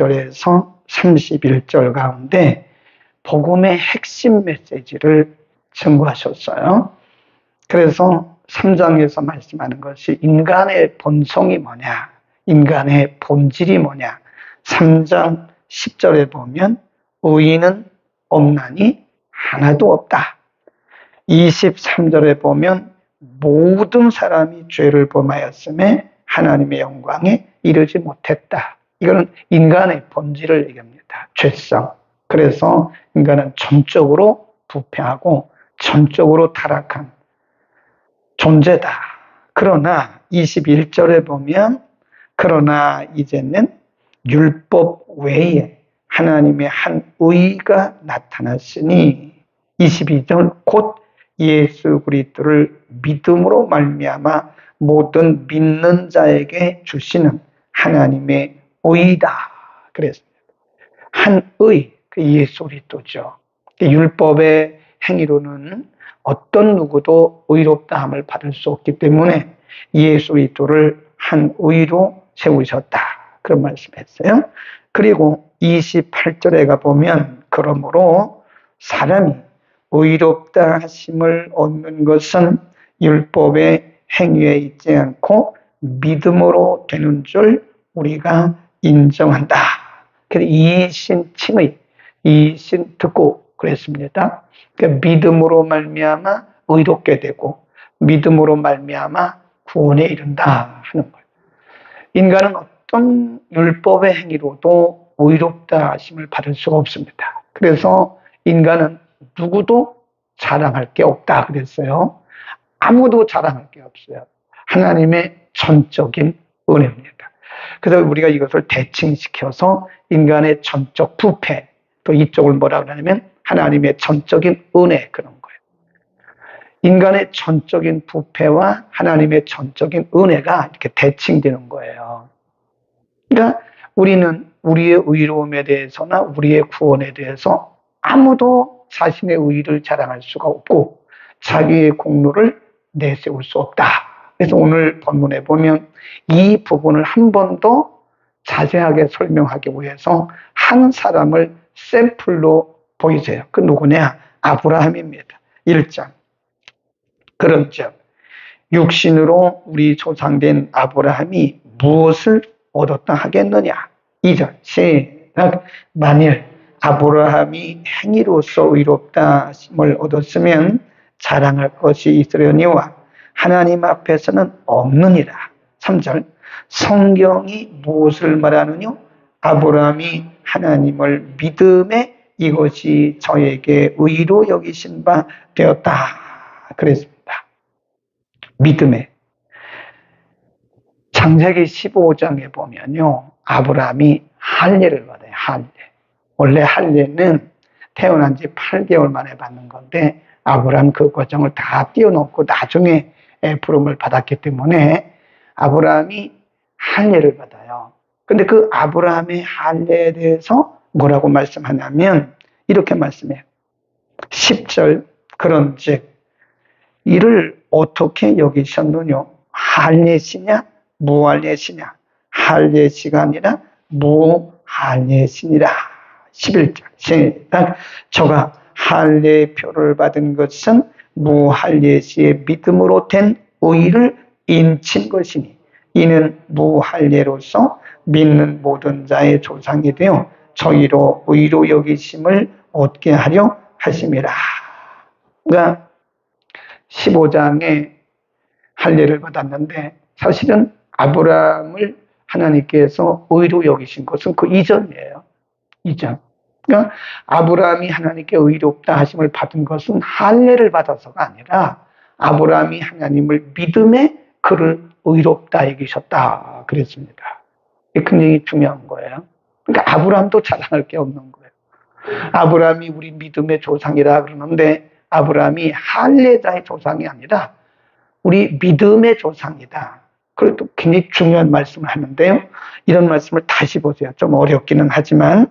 28절에서 31절 가운데 복음의 핵심 메시지를 증거하셨어요. 그래서 3장에서 말씀하는 것이 인간의 본성이 뭐냐, 인간의 본질이 뭐냐. 3장 10절에 보면 의인은 없나니 하나도 없다. 23절에 보면 모든 사람이 죄를 범하였음에 하나님의 영광에 이르지 못했다. 이거는 인간의 본질을 얘기합니다. 죄성. 그래서 인간은 전적으로 부패하고 전적으로 타락한 존재다. 그러나 21절에 보면 그러나 이제는 율법 외에 하나님의 한 의가 나타났으니 22절 곧 예수 그리스도를 믿음으로 말미암아 모든 믿는 자에게 주시는 하나님의 의다. 그랬습니다. 한 의, 그 예수 그리스도죠. 율법의 행위로는 어떤 누구도 의롭다함을 받을 수 없기 때문에 예수 그리스도를 한 의로 세우셨다. 그런 말씀했어요. 그리고 28절에 가보면 그러므로 사람이 의롭다 하심을 얻는 것은 율법의 행위에 있지 않고 믿음으로 되는 줄 우리가 인정한다. 그래서 이신칭의, 이신 듣고 그랬습니다. 그러니까 믿음으로 말미암아 의롭게 되고 믿음으로 말미암아 구원에 이른다 하는 거예요. 인간은 어떤 율법의 행위로도 의롭다 하심을 받을 수가 없습니다. 그래서 인간은 누구도 자랑할 게 없다 그랬어요. 아무도 자랑할 게 없어요. 하나님의 전적인 은혜입니다. 그래서 우리가 이것을 대칭시켜서 인간의 전적 부패, 또 이쪽을 뭐라 그러냐면 하나님의 전적인 은혜, 그런 거예요. 인간의 전적인 부패와 하나님의 전적인 은혜가 이렇게 대칭되는 거예요. 그러니까 우리는 우리의 의로움에 대해서나 우리의 구원에 대해서 아무도 자신의 의의를 자랑할 수가 없고 자기의 공로를 내세울 수 없다. 그래서 오늘 본문에 보면 이 부분을 한 번 더 자세하게 설명하기 위해서 한 사람을 샘플로 보이세요. 그 누구냐? 아브라함입니다. 1장. 그런즉 육신으로 우리 조상된 아브라함이 무엇을 얻었다 하겠느냐? 2절 시작. 만일 아브라함이 행위로서 의롭다 하심을 얻었으면 자랑할 것이 있으려니와 하나님 앞에서는 없느니라. 3절 성경이 무엇을 말하느냐? 아브라함이 하나님을 믿음에 이것이 저에게 의로 여기신 바 되었다 그랬습니다. 믿음에. 창세기 15장에 보면요, 아브라함이 할례를 받아요. 할례. 원래 할례는 태어난 지 8개월 만에 받는 건데 아브라함 그 과정을 다 뛰어넘고 나중에 부름을 받았기 때문에 아브라함이 할례를 받아요. 근데 그 아브라함의 할례에 대해서 뭐라고 말씀하냐면 이렇게 말씀해요. 10절 그런즉 이를 어떻게 여기셨느냐? 할례시냐 무할례시냐? 할례시가 아니라 무할례시니라. 11절 시작. 저가 할례표를 받은 것은 무할례시의 믿음으로 된 의를 인친 것이니 이는 무할례로서 믿는 모든 자의 조상이 되어 저희로 의로 여기심을 얻게 하려 하심이라. 그러니까 15장에 할례를 받았는데 사실은 아브라함을 하나님께서 의로 여기신 것은 그 이전이에요. 이전. 그러니까 아브라함이 하나님께 의롭다 하심을 받은 것은 할례를 받아서가 아니라 아브라함이 하나님을 믿음에 그를 의롭다 여기셨다 그랬습니다. 이게 굉장히 중요한 거예요. 그러니까 아브라함도 자랑할 게 없는 거예요. 아브라함이 우리 믿음의 조상이라 그러는데 아브라함이 할례자의 조상이 아니라 우리 믿음의 조상이다. 그래도 굉장히 중요한 말씀을 하는데요. 이런 말씀을 다시 보세요. 좀 어렵기는 하지만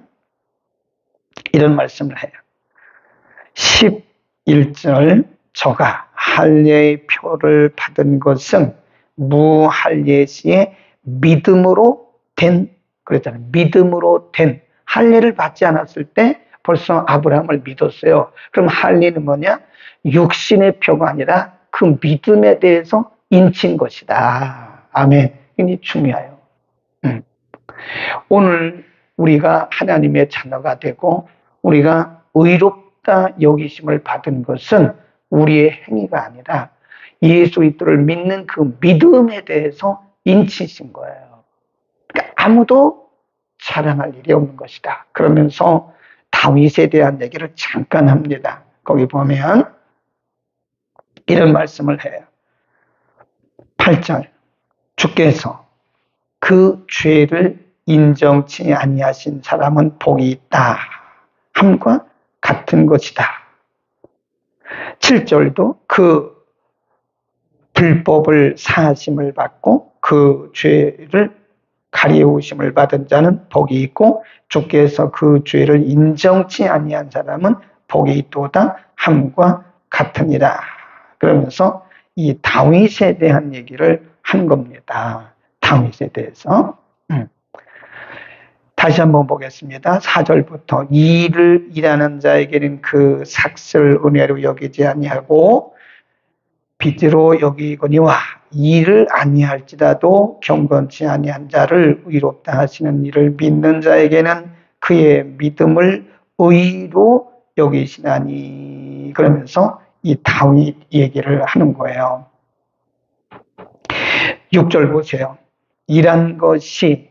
이런 말씀을 해요. 11절 저가 할례의 표를 받은 것은 무할례시의 믿음으로 된 그랬잖아요. 믿음으로 된 할례를 받지 않았을 때 벌써 아브라함을 믿었어요. 그럼 할례는 뭐냐? 육신의 표가 아니라 그 믿음에 대해서 인친 것이다. 아멘. 이게 중요해요. 오늘 우리가 하나님의 자녀가 되고 우리가 의롭다 여기심을 받은 것은 우리의 행위가 아니라 예수 그리스도를 믿는 그 믿음에 대해서 인치신 거예요. 그러니까 아무도 자랑할 일이 없는 것이다. 그러면서 다윗에 대한 얘기를 잠깐 합니다. 거기 보면 이런 말씀을 해요. 8절 주께서 그 죄를 인정치 아니하신 사람은 복이 있다 함과 같은 것이다. 7절도 그 불법을 사하심을 받고 그 죄를 가리우심을 받은 자는 복이 있고 주께서 그 죄를 인정치 아니한 사람은 복이 있도다 함과 같으니라. 그러면서 이 다윗에 대한 얘기를 한 겁니다. 다윗에 대해서. 다시 한번 보겠습니다. 4절부터 이를 일하는 자에게는 그 삭슬 은혜로 여기지 아니하고 빚으로 여기거니와 이를 아니할지라도 경건치 아니한 자를 의롭다 하시는 이를 믿는 자에게는 그의 믿음을 의로 여기시나니. 그러면서 이 다윗 얘기를 하는 거예요. 6절 보세요. 일한 것이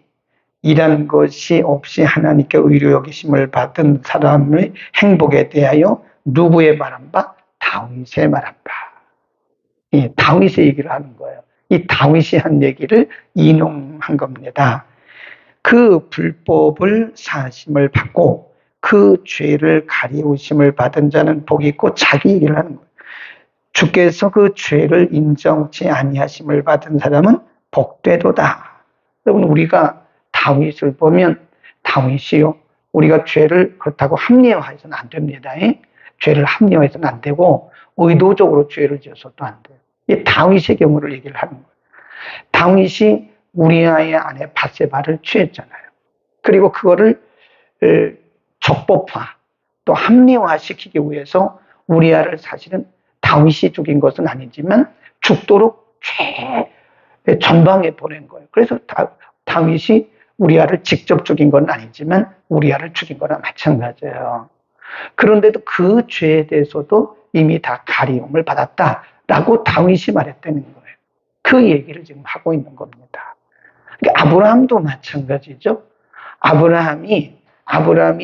없이 하나님께 의로 여기심을 받은 사람의 행복에 대하여 누구의 말한 바? 다윗의 말한 바. 이 다윗의 얘기를 하는 거예요. 이 다윗이 한 얘기를 인용한 겁니다. 그 불법을 사하심을 받고 그 죄를 가리우심을 받은 자는 복이 있고 자기 얘기를 하는 거예요. 주께서 그 죄를 인정치 아니하심을 받은 사람은 복되도다. 여러분 우리가 다윗을 보면 다윗이요. 우리가 죄를 그렇다고 합리화해서는 안 됩니다. 죄를 합리화해서는 안 되고 의도적으로 죄를 지어서도 안 돼요. 이 다윗의 경우를 얘기를 하는 거예요. 다윗이 우리아의 아내 밧세바를 취했잖아요. 그리고 그거를 적법화 또 합리화시키기 위해서 우리아를 사실은 다윗이 죽인 것은 아니지만 죽도록 전방에 보낸 거예요. 그래서 다윗이 우리아를 직접 죽인 건 아니지만 우리아를 죽인 거나 마찬가지예요. 그런데도 그 죄에 대해서도 이미 다 가리움을 받았다라고 다윗이 말했다는 거예요. 그 얘기를 지금 하고 있는 겁니다. 그러니까 아브라함도 마찬가지죠. 아브라함이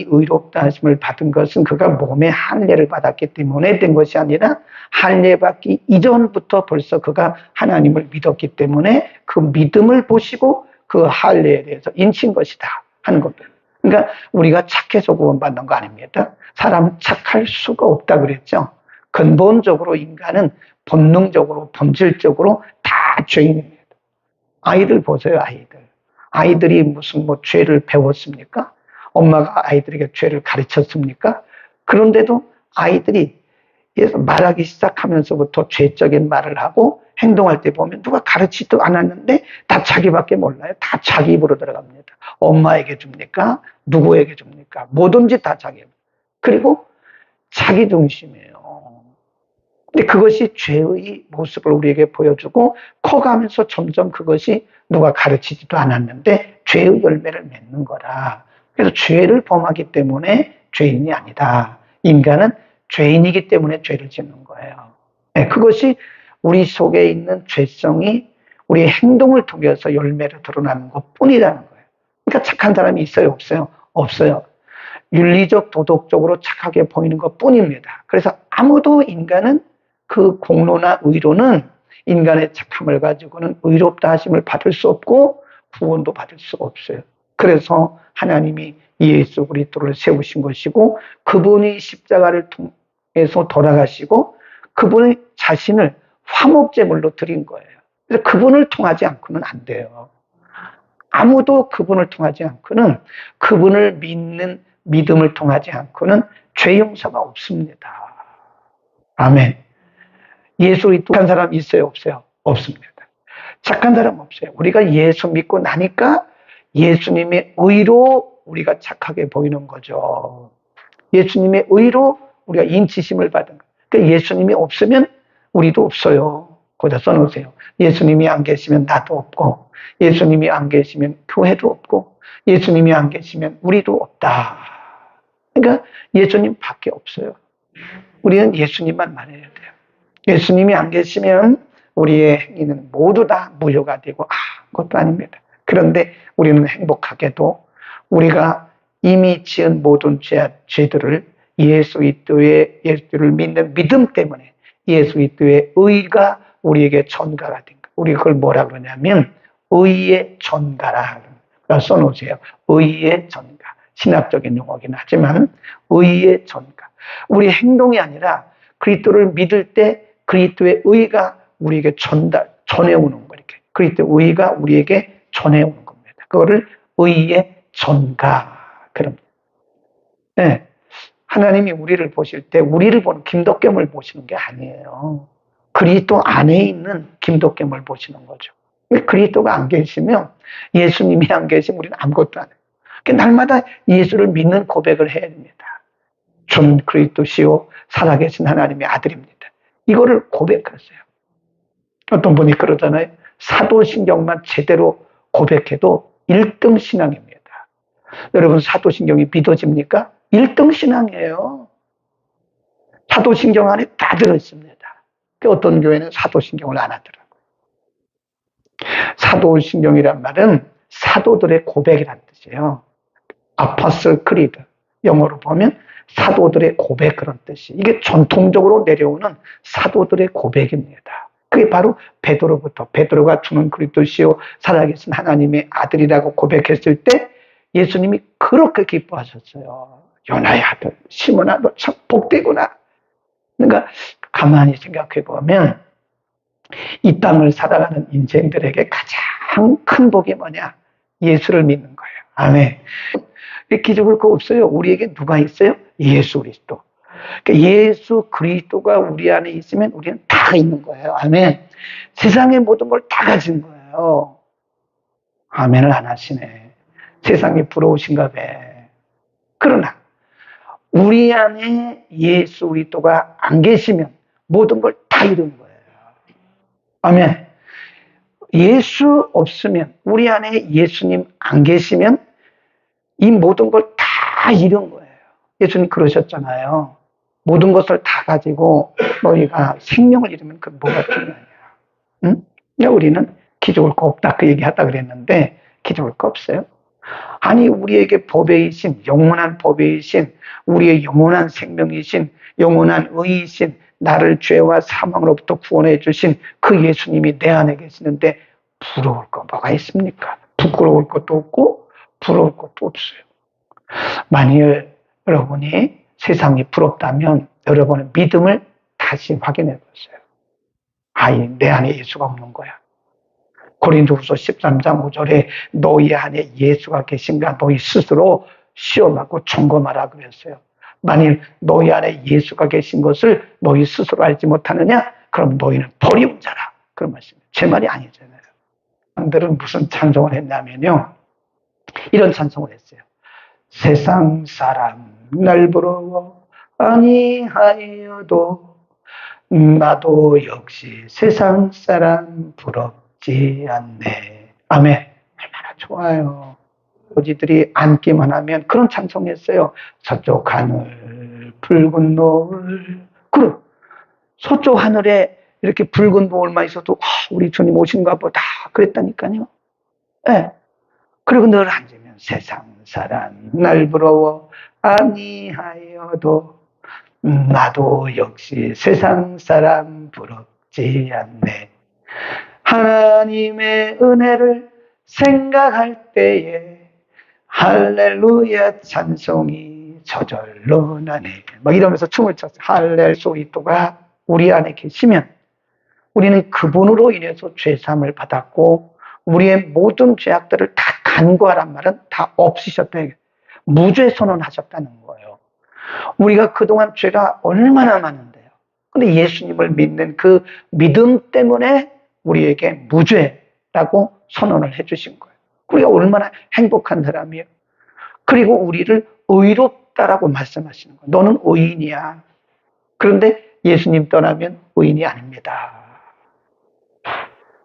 의롭다 하심을 받은 것은 그가 몸에 할례를 받았기 때문에 된 것이 아니라 할례 받기 이전부터 벌써 그가 하나님을 믿었기 때문에 그 믿음을 보시고 그 할례에 대해서 인친 것이다 하는 겁니다. 그러니까 우리가 착해서 구원받는 거 아닙니다. 사람은 착할 수가 없다 그랬죠. 근본적으로 인간은 본능적으로 본질적으로 다 죄인입니다. 아이들 보세요. 아이들이 무슨 죄를 배웠습니까? 엄마가 아이들에게 죄를 가르쳤습니까? 그런데도 아이들이 말하기 시작하면서부터 죄적인 말을 하고 행동할 때 보면 누가 가르치지도 않았는데 다 자기밖에 몰라요. 다 자기 입으로 들어갑니다. 엄마에게 줍니까? 누구에게 줍니까? 뭐든지 다 자기. 그리고 자기 중심이에요. 근데 그것이 죄의 모습을 우리에게 보여주고 커가면서 점점 그것이 누가 가르치지도 않았는데 죄의 열매를 맺는 거라. 그래서 죄를 범하기 때문에 죄인이 아니다. 인간은 죄인이기 때문에 죄를 짓는 거예요. 네, 그것이 우리 속에 있는 죄성이 우리의 행동을 통해서 열매로 드러나는 것뿐이라는 거예요. 그러니까 착한 사람이 있어요? 없어요? 없어요. 윤리적, 도덕적으로 착하게 보이는 것뿐입니다. 그래서 아무도 인간은 그 공로나 의로는 인간의 착함을 가지고는 의롭다 하심을 받을 수 없고 구원도 받을 수가 없어요. 그래서 하나님이 예수 그리스도를 세우신 것이고 그분이 십자가를 통해서 돌아가시고 그분의 자신을 화목제물로 드린 거예요. 그래서 그분을 통하지 않고는 안 돼요. 아무도 그분을 통하지 않고는 그분을 믿는 믿음을 통하지 않고는 죄 용서가 없습니다. 아멘. 예수 믿는 사람 있어요? 없어요? 없습니다. 착한 사람 없어요. 우리가 예수 믿고 나니까 예수님의 의로 우리가 착하게 보이는 거죠. 예수님의 의로 우리가 인치심을 받은 거예요. 그러니까 예수님이 없으면 우리도 없어요. 거기다 써놓으세요. 예수님이 안 계시면 나도 없고, 예수님이 안 계시면 교회도 없고, 예수님이 안 계시면 우리도 없다. 그러니까 예수님 밖에 없어요. 우리는 예수님만 말해야 돼요. 예수님이 안 계시면 우리의 행위는 모두 다 무효가 되고 아무것도 아닙니다. 그런데 우리는 행복하게도 우리가 이미 지은 모든 죄들을 예수 그리스도를 믿는 믿음 때문에 예수 그리스도의 의가 우리에게 전가가 된 거예요. 우리가 그걸 뭐라 그러냐면 의의 전가라 써놓으세요. 의의 전가. 신학적인 용어긴 하지만 의의 전가. 우리 행동이 아니라 그리스도를 믿을 때 그리스도의 의가 우리에게 전해오는 거예요. 이렇게 그리스도의 의가 우리에게 전해오는 겁니다. 그거를 의의 전가. 그럼 네. 하나님이 우리를 보실 때 우리를 보는 김덕겸을 보시는 게 아니에요. 그리스도 안에 있는 김덕겸을 보시는 거죠. 그리스도가 안 계시면 예수님이 안 계시면 우리는 아무것도 안 해요. 날마다 예수를 믿는 고백을 해야 됩니다. 전 그리스도시요 살아계신 하나님의 아들입니다. 이거를 고백하세요. 어떤 분이 그러잖아요. 사도신경만 제대로 고백해도 1등 신앙입니다. 여러분 사도신경이 믿어집니까? 1등 신앙이에요. 사도신경 안에 다 들어있습니다. 어떤 교회는 사도신경을 안 하더라고요. 사도신경이란 말은 사도들의 고백이란 뜻이에요. 아포스톨 크리드, 영어로 보면 사도들의 고백 그런 뜻이. 이게 전통적으로 내려오는 사도들의 고백입니다. 그게 바로 베드로부터 베드로가 주는 그리스도시요 살아계신 하나님의 아들이라고 고백했을 때 예수님이 그렇게 기뻐하셨어요. 요나의 아들 시몬아 너 참 복되구나. 그러니까 가만히 생각해 보면 이 땅을 살아가는 인생들에게 가장 큰 복이 뭐냐? 예수를 믿는 거예요. 아멘. 기죽을 거 없어요. 우리에게 누가 있어요? 예수 그리스도. 그러니까 예수 그리스도가 우리 안에 있으면 우리는 다 있는 거예요. 아멘. 세상의 모든 걸 다 가진 거예요. 아멘을 안 하시네. 세상이 부러우신가 봐. 그러나 우리 안에 예수 그리스도가 안 계시면 모든 걸 다 잃은 거예요. 아멘. 예수 없으면 우리 안에 예수님 안 계시면 이 모든 걸 다 잃은 거예요. 예수님 그러셨잖아요. 모든 것을 다 가지고 너희가 생명을 잃으면 그 뭐가 중요하냐. 응? 우리는 기죽을 거 없다 그 얘기하다 그랬는데 기죽을 거 없어요. 아니 우리에게 법이신 영원한 법이신 우리의 영원한 생명이신 영원한 의이신 나를 죄와 사망으로부터 구원해 주신 그 예수님이 내 안에 계시는데 부러울 거 뭐가 있습니까? 부끄러울 것도 없고 부러울 것도 없어요. 만일 여러분이 세상이 부럽다면 여러분의 믿음을 다시 확인해 보세요. 내 안에 예수가 없는 거야. 고린도후서 13장 5절에 너희 안에 예수가 계신가 너희 스스로 시험하고 점검하라 그랬어요. 만일 너희 안에 예수가 계신 것을 너희 스스로 알지 못하느냐? 그럼 너희는 버리운 자라. 그런 말씀이에요. 제 말이 아니잖아요. 사람들은 무슨 찬송을 했냐면요. 이런 찬송을 했어요. 세상 사람 날 부러워 아니하여도 나도 역시 세상 사람 부럽지 않네. 아멘. 얼마나 좋아요. 아버지들이 앉기만 하면 그런 찬송했어요. 서쪽 하늘 붉은 노을. 그럼 서쪽 하늘에 이렇게 붉은 노을만 있어도 우리 주님 오신가 보다 그랬다니까요. 네. 그리고 늘 앉으면 세상 사람 날 부러워 아니하여도 나도 역시 세상 사람 부럽지 않네. 하나님의 은혜를 생각할 때에 할렐루야 찬송이 저절로 나네. 막 이러면서 춤을 췄어요. 할렐소리또가 우리 안에 계시면 우리는 그분으로 인해서 죄사함을 받았고 우리의 모든 죄악들을 다 간구하란 말은 다 없으셨다. 무죄 선언하셨다는 거예요. 우리가 그동안 죄가 얼마나 많은데요. 근데 예수님을 믿는 그 믿음 때문에 우리에게 무죄라고 선언을 해주신 거예요. 우리가 얼마나 행복한 사람이에요. 그리고 우리를 의롭다라고 말씀하시는 거예요. 너는 의인이야. 그런데 예수님 떠나면 의인이 아닙니다.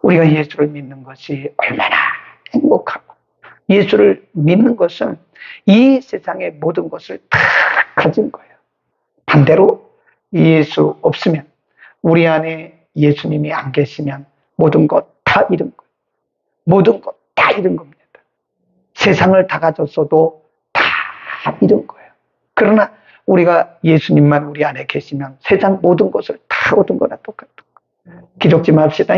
우리가 예수를 믿는 것이 얼마나 행복하고, 예수를 믿는 것은 이 세상의 모든 것을 다 가진 거예요. 반대로 예수 없으면, 우리 안에 예수님이 안 계시면 모든 것 다 잃은 거예요. 모든 것 다 잃은 겁니다. 세상을 다 가졌어도 다 잃은 거예요. 그러나 우리가 예수님만 우리 안에 계시면 세상 모든 것을 다 얻은 거나 똑같은 거예요. 기죽지 맙시다.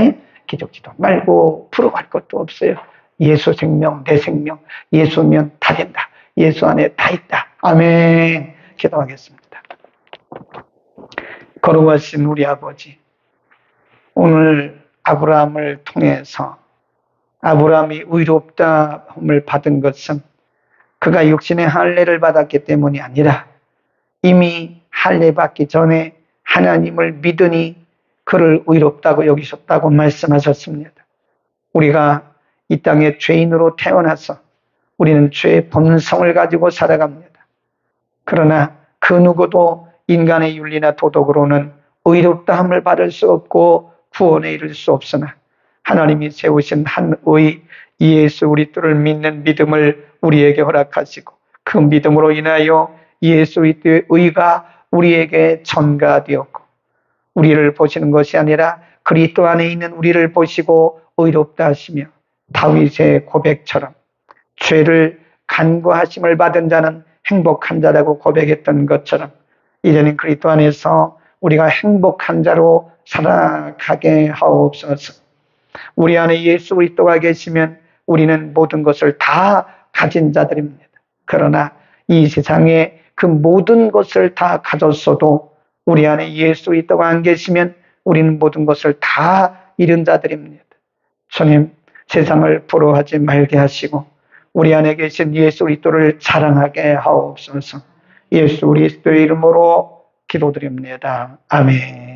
기죽지도 말고 풀어갈 것도 없어요. 예수 생명, 내 생명, 예수면 다 된다. 예수 안에 다 있다. 아멘. 기도하겠습니다. 거룩하신 우리 아버지, 오늘 아브라함을 통해서 아브라함이 의롭다함을 받은 것은 그가 육신의 할례를 받았기 때문이 아니라 이미 할례 받기 전에 하나님을 믿으니 그를 의롭다고 여기셨다고 말씀하셨습니다. 우리가 이 땅에 죄인으로 태어나서 우리는 죄의 본성을 가지고 살아갑니다. 그러나 그 누구도 인간의 윤리나 도덕으로는 의롭다함을 받을 수 없고 구원에 이를 수 없으나 하나님이 세우신 한 의 예수 그리스도를 믿는 믿음을 우리에게 허락하시고 그 믿음으로 인하여 예수 그리스도의 의가 우리에게 전가되었고, 우리를 보시는 것이 아니라 그리스도 안에 있는 우리를 보시고 의롭다 하시며 다윗의 고백처럼 죄를 간구하심을 받은 자는 행복한 자라고 고백했던 것처럼 이제는 그리스도 안에서 우리가 행복한 자로 살아가게 하옵소서. 우리 안에 예수 그리스도가 계시면 우리는 모든 것을 다 가진 자들입니다. 그러나 이 세상에 그 모든 것을 다 가졌어도 우리 안에 예수 그리스도가 안 계시면 우리는 모든 것을 다 잃은 자들입니다. 주님, 세상을 부러워하지 말게 하시고 우리 안에 계신 예수 그리스도를 자랑하게 하옵소서. 예수 그리스도의 이름으로 기도드립니다. 아멘.